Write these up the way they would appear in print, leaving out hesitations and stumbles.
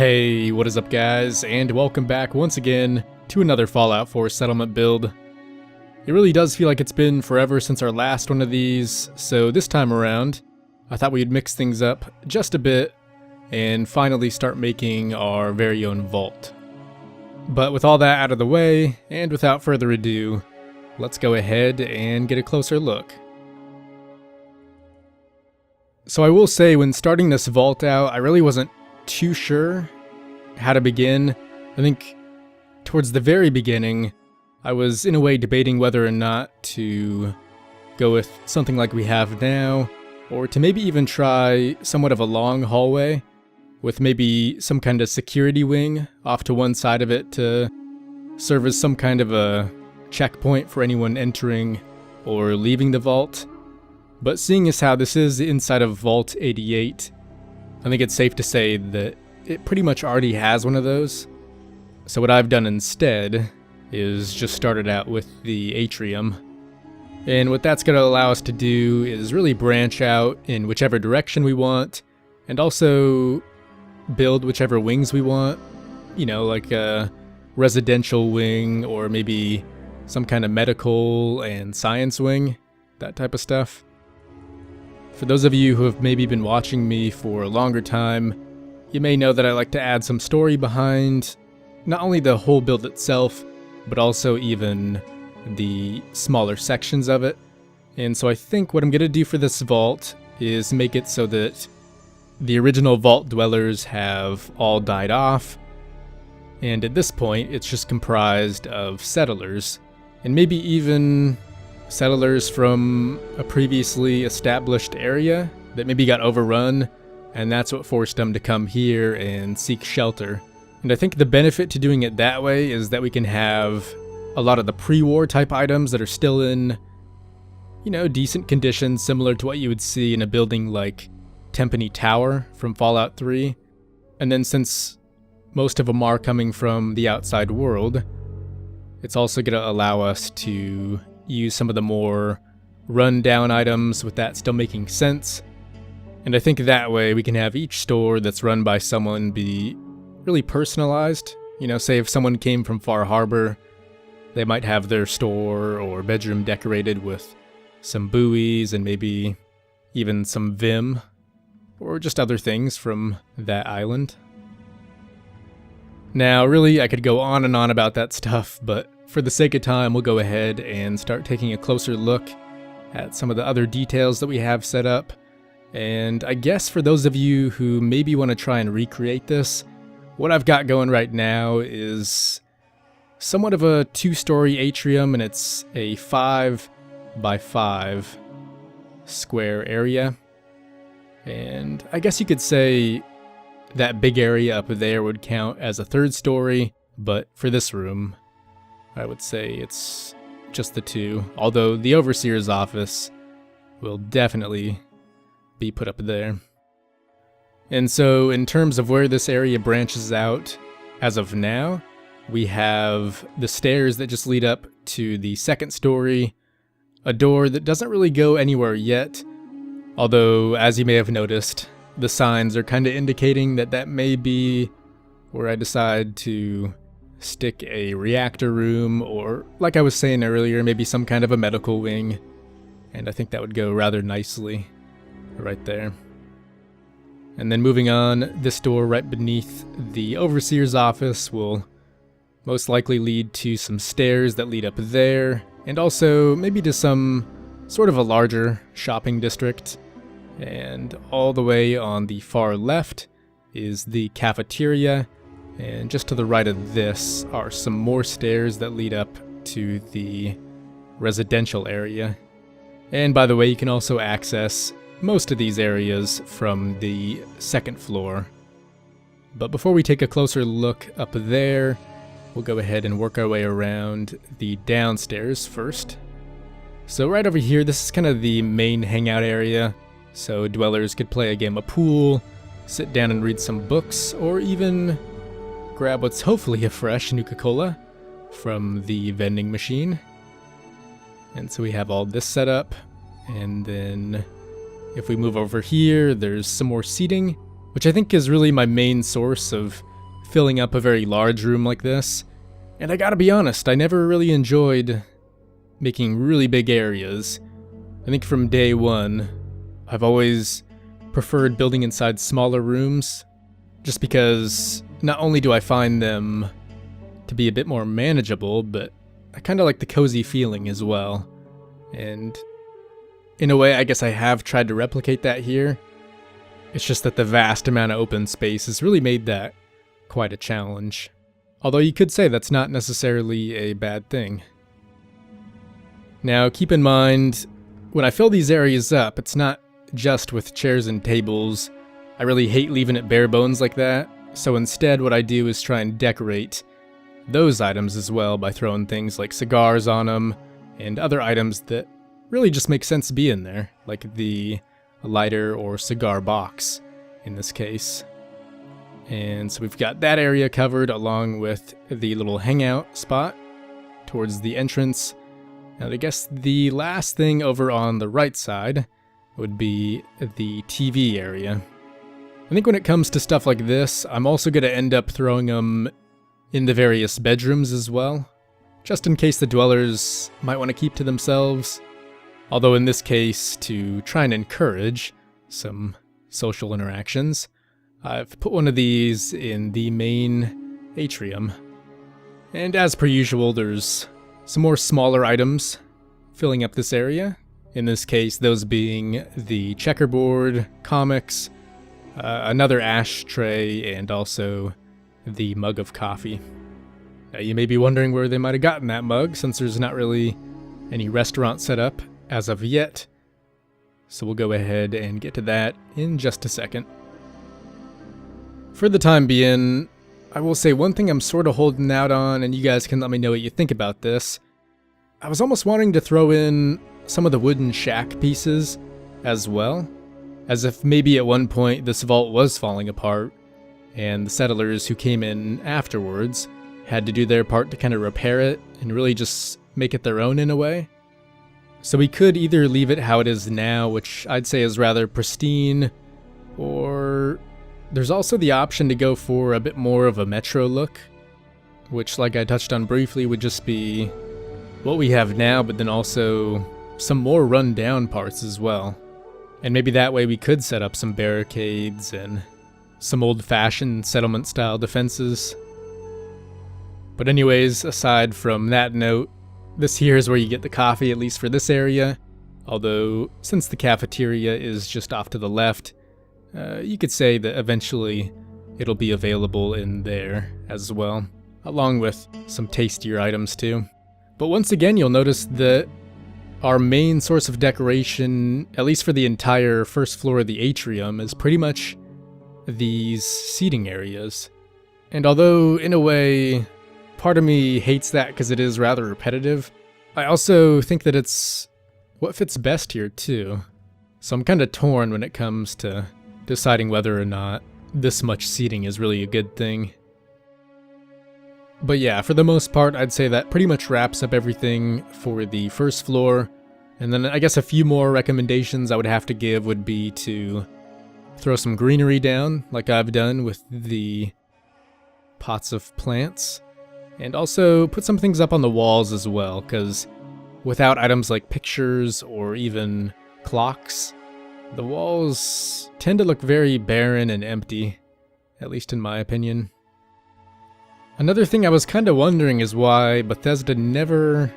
Hey, what is up guys, and welcome back once again to another Fallout 4 settlement build. It really does feel like it's been forever since our last one of these, so this time around, I thought we'd mix things up just a bit and finally start making our very own vault. But with all that out of the way, and without further ado, let's go ahead and get a closer look. So I will say, when starting this vault out, I really wasn't too sure how to begin. I think towards the very beginning, I was in a way debating whether or not to go with something like we have now, or to maybe even try somewhat of a long hallway with maybe some kind of security wing off to one side of it to serve as some kind of a checkpoint for anyone entering or leaving the vault. But seeing as how this is inside of Vault 88, I think it's safe to say that it pretty much already has one of those. So what I've done instead is just started out with the Atrium. And what that's going to allow us to do is really branch out in whichever direction we want, and also build whichever wings we want. You know, like a residential wing, or maybe some kind of medical and science wing, that type of stuff. For those of you who have maybe been watching me for a longer time, you may know that I like to add some story behind not only the whole build itself, but also even the smaller sections of it. And so I think what I'm going to do for this vault is make it so that the original vault dwellers have all died off, and at this point it's just comprised of settlers, and maybe even settlers from a previously established area that maybe got overrun, and that's what forced them to come here and seek shelter. And I think the benefit to doing it that way is that we can have a lot of the pre-war type items that are still in, you know, decent condition, similar to what you would see in a building like Tempany Tower from Fallout 3. And then since most of them are coming from the outside world, it's also going to allow us to use some of the more run-down items with that still making sense. And I think that way we can have each store that's run by someone be really personalized. You know, say if someone came from Far Harbor, they might have their store or bedroom decorated with some buoys and maybe even some vim, or just other things from that island. Now, really, I could go on and on about that stuff, but for the sake of time, we'll go ahead and start taking a closer look at some of the other details that we have set up. And I guess for those of you who maybe want to try and recreate this, what I've got going right now is somewhat of a 2-story atrium, and it's a 5 by 5 square area. And I guess you could say that big area up there would count as a 3rd story, but for this room, I would say it's just the 2, although the overseer's office will definitely be put up there. And so in terms of where this area branches out, as of now, we have the stairs that just lead up to the 2nd story, a door that doesn't really go anywhere yet, although as you may have noticed, the signs are kind of indicating that that may be where I decide to stick a reactor room, or like I was saying earlier, maybe some kind of a medical wing, and I think that would go rather nicely right there. And then moving on, this door right beneath the overseer's office will most likely lead to some stairs that lead up there, and also maybe to some sort of a larger shopping district. And all the way on the far left is the cafeteria, and just to the right of this are some more stairs that lead up to the residential area. And by the way, you can also access most of these areas from the 2nd floor. But before we take a closer look up there, we'll go ahead and work our way around the downstairs first. So right over here, this is kind of the main hangout area, so dwellers could play a game of pool, sit down and read some books, or even grab what's hopefully a fresh Nuka-Cola from the vending machine. And so we have all this set up, and then if we move over here, there's some more seating, which I think is really my main source of filling up a very large room like this. And I gotta be honest, I never really enjoyed making really big areas. I think from day one, I've always preferred building inside smaller rooms, just because not only do I find them to be a bit more manageable, but I kinda like the cozy feeling as well. And in a way, I guess I have tried to replicate that here. It's just that the vast amount of open space has really made that quite a challenge. Although you could say that's not necessarily a bad thing. Now, keep in mind, when I fill these areas up, it's not just with chairs and tables. I really hate leaving it bare bones like that, so instead what I do is try and decorate those items as well by throwing things like cigars on them and other items that really just make sense to be in there, like the lighter or cigar box in this case. And so we've got that area covered along with the little hangout spot towards the entrance. And I guess the last thing over on the right side would be the TV area. I think when it comes to stuff like this, I'm also going to end up throwing them in the various bedrooms as well, just in case the dwellers might want to keep to themselves. Although in this case, to try and encourage some social interactions, I've put one of these in the main atrium. And as per usual, there's some more smaller items filling up this area. In this case, those being the checkerboard, comics, another ashtray, and also the mug of coffee. Now you may be wondering where they might have gotten that mug, since there's not really any restaurant set up as of yet. So we'll go ahead and get to that in just a second. For the time being, I will say one thing I'm sort of holding out on, and you guys can let me know what you think about this. I was almost wanting to throw in some of the wooden shack pieces as well, as if maybe at one point this vault was falling apart, and the settlers who came in afterwards had to do their part to kind of repair it and really just make it their own in a way. So we could either leave it how it is now, which I'd say is rather pristine, or there's also the option to go for a bit more of a metro look, which, like I touched on briefly, would just be what we have now, but then also some more run-down parts as well. And maybe that way we could set up some barricades and some old-fashioned settlement-style defenses. But anyways, aside from that note, this here is where you get the coffee, at least for this area. Although, since the cafeteria is just off to the left, you could say that eventually it'll be available in there as well, along with some tastier items too. But once again, you'll notice that our main source of decoration, at least for the entire first floor of the atrium, is pretty much these seating areas. And although, in a way, part of me hates that because it is rather repetitive, I also think that it's what fits best here too. So I'm kind of torn when it comes to deciding whether or not this much seating is really a good thing. But yeah, for the most part, I'd say that pretty much wraps up everything for the first floor. And then I guess a few more recommendations I would have to give would be to throw some greenery down, like I've done with the pots of plants. And also put some things up on the walls as well, because without items like pictures or even clocks, the walls tend to look very barren and empty, at least in my opinion. Another thing I was kind of wondering is why Bethesda never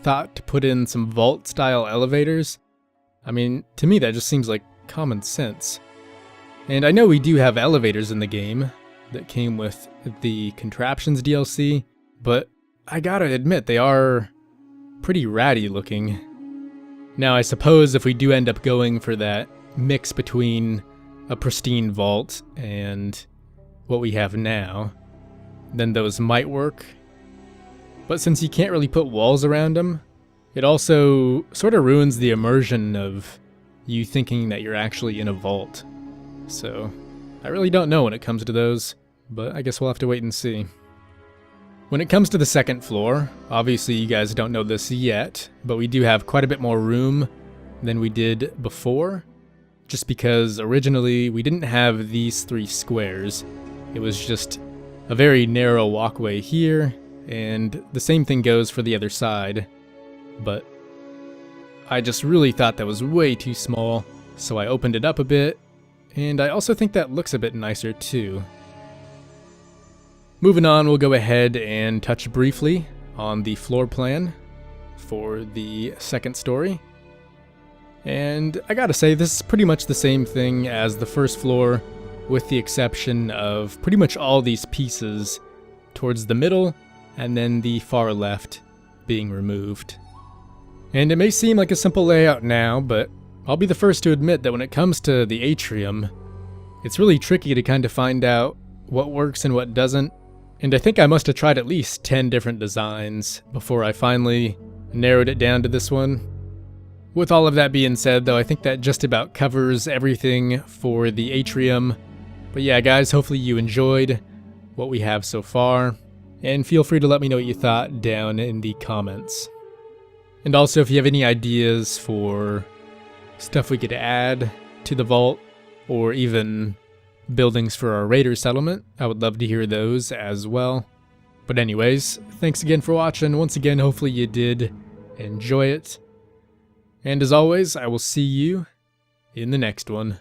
thought to put in some vault-style elevators. I mean, to me that just seems like common sense. And I know we do have elevators in the game that came with the Contraptions DLC, but I gotta admit they are pretty ratty looking. Now I suppose if we do end up going for that mix between a pristine vault and what we have now, then those might work. But since you can't really put walls around them, it also sort of ruins the immersion of you thinking that you're actually in a vault. So I really don't know when it comes to those, but I guess we'll have to wait and see. When it comes to the second floor, obviously you guys don't know this yet, but we do have quite a bit more room than we did before, just because originally we didn't have these three squares. It was just a very narrow walkway here, and the same thing goes for the other side. But I just really thought that was way too small, so I opened it up a bit, and I also think that looks a bit nicer too. Moving on, we'll go ahead and touch briefly on the floor plan for the second story. And I gotta say, this is pretty much the same thing as the first floor, with the exception of pretty much all these pieces towards the middle and then the far left being removed. And it may seem like a simple layout now, but I'll be the first to admit that when it comes to the atrium, it's really tricky to kind of find out what works and what doesn't. And I think I must have tried at least 10 different designs before I finally narrowed it down to this one. With all of that being said, though, I think that just about covers everything for the atrium. But yeah, guys, hopefully you enjoyed what we have so far, and feel free to let me know what you thought down in the comments. And also, if you have any ideas for stuff we could add to the vault, or even buildings for our raider settlement, I would love to hear those as well. But anyways, thanks again for watching. Once again, hopefully you did enjoy it. And as always, I will see you in the next one.